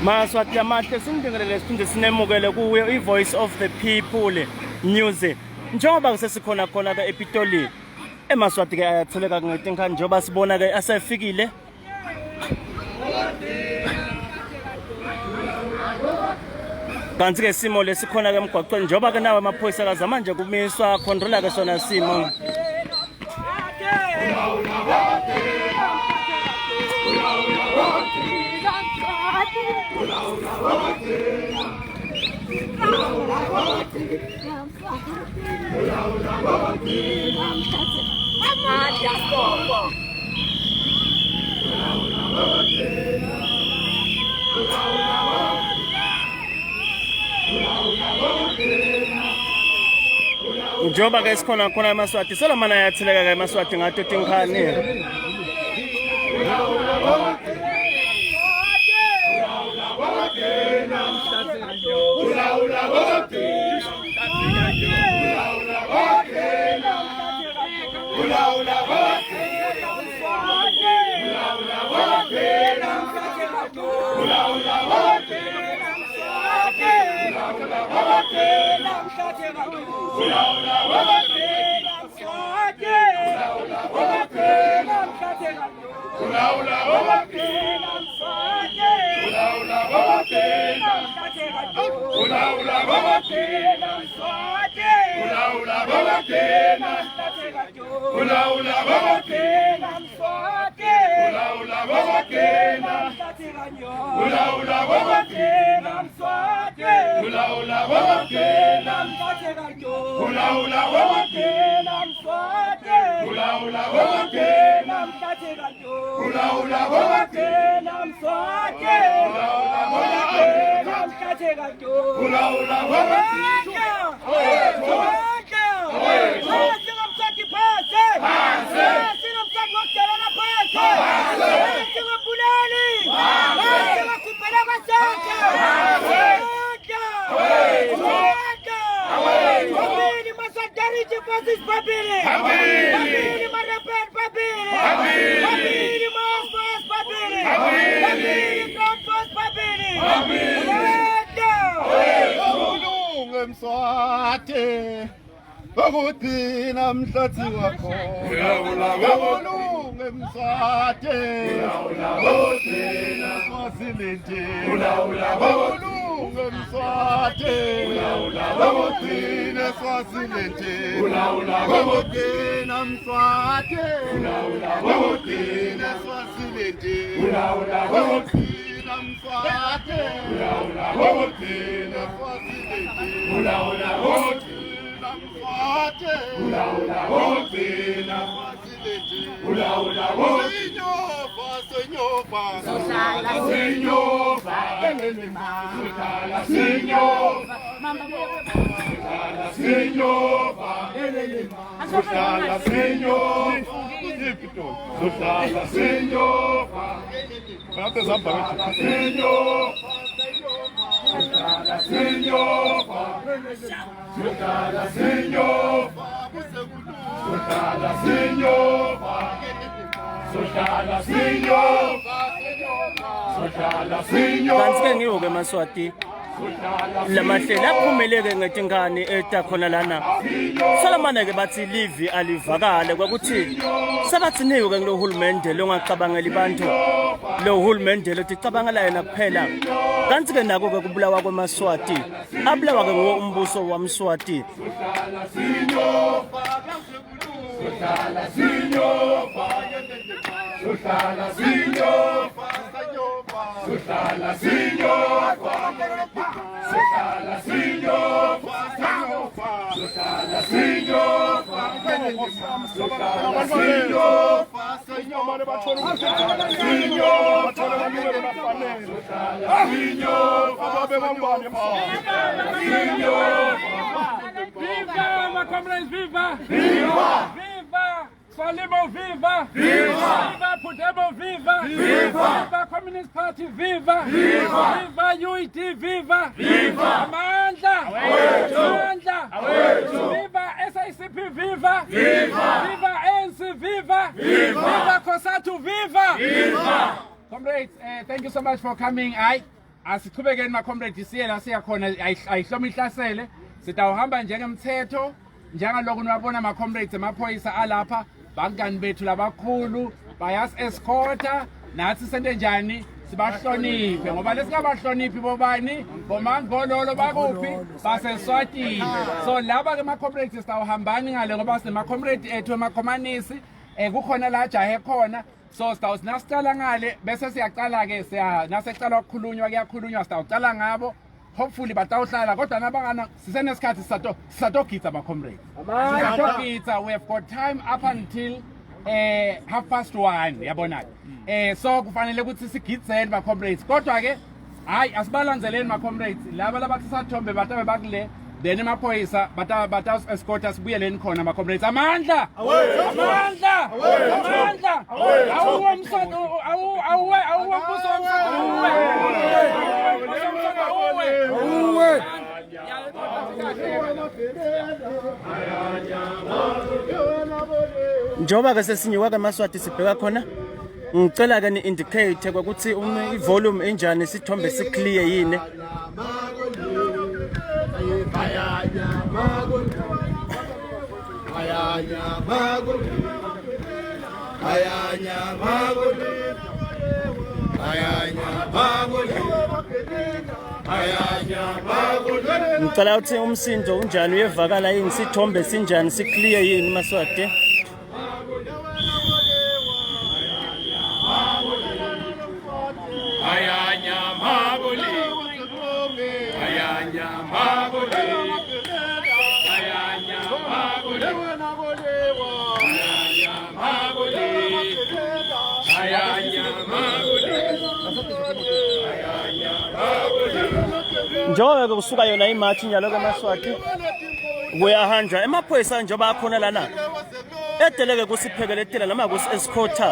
Maswati amahle sindingelele siphinde sinemukele kuyo iVoice of the People news. Njengoba kusesikhona khona ke ePitoli eMaswati ke ayatheleka ngetinkani njengoba sibona ke asefikile. Kanti ke simo lesikhona ke emgwaqweni njengoba ke nawe amaphoyisa kazama manje kumiswa controller ke sona simo. Njoba ke sikhona khona eMaswati Solomon ayatheleka ke eMaswati ngato tinkani. Ukugcina mhlathi wakho ulawula emswate ulawula masilinde ulawula emswate ulawula swasilinde ulawula mswate ulawula swasilinde ulawula mswate ulawula swasilinde ulawula Kanti ke ngiwo ke eMaswati lamahlelo aphumeleke ngetinkani etakhona lana. Solomon ke bathi live alivakale kwakuthi sabathiniwe ke lo hulumende longacabangela ibantu lo hulumende loticabangela yena kuphela. Kanti ke nako ke kubulawa kweMaswati abulawa ke ngombuso waMswati. Viva, ma comrades, viva! Viva! Viva! Frelimo, viva! Viva! Viva Podemos, viva! Viva! Viva Communist Party, viva! Viva! Viva UED, viva! Viva! Amandla! Amandla! Viva SACP, viva! Viva! Viva ANC, viva! Viva! Viva COSATU, viva! Viva! Comrades, thank you so much for coming. asiqhubekeni ma-comrade siye la siyakhona ayihloma ihlasele sitawuhamba njengemthetho njengalokhu niwabona ama-comrades emaphoyisa alapha bangani bethu labakhulu bayasi-escorta nathi sente njani sibahloniphe ngoba lesingabahloniphi bobani bomangololo bakuphi baseswatini so laba-ke ama-comrades sitawuhambani ngale ngoba sinema-comrade ethu emakhomanisi kukhona la jahe khona so nasicala ngale bese siyacala-ke nasekucala ukukhulunywa kuyakhulunywa sitawucala ngabo hopefully batawuhlala kodwa nabangana sisenesikhathi sisatogitsa ama-comrades sisatogitsa we have got time up until 1:30 yabona-ke so kufanele ukuthi sigitseni ma-comrades kodwa-ke hayi asibalanzeleni ma-comrades laba labathi sathombe batabe bakule then emaphoyisa bata-escorta sibuyeleni khona ma-comrades amandla amandla amandla awuwe msonto awuwe mbuso awuwe njengoba-ke sesinyuka-ke eMaswati sibheka khona ngicela-ke ni-indicate kokuthi i-volume enjani isithombe si-clear yini ngicela ukuthi umsindo unjani uyevakala yini isithombe sinjani si-clear yini Maswati njengoba-ke kusuka yona imathi njalo-ke Maswati kuyahanjwa emaphoyisa njengoba akhona lana edeleke kusiphekeletela noma kusi-escorta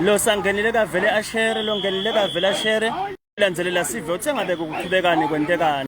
lo sangenile kavele ashere lo ngenile kavele ashere lanzelela sive uthe ngabe kuqhubekani kwentekani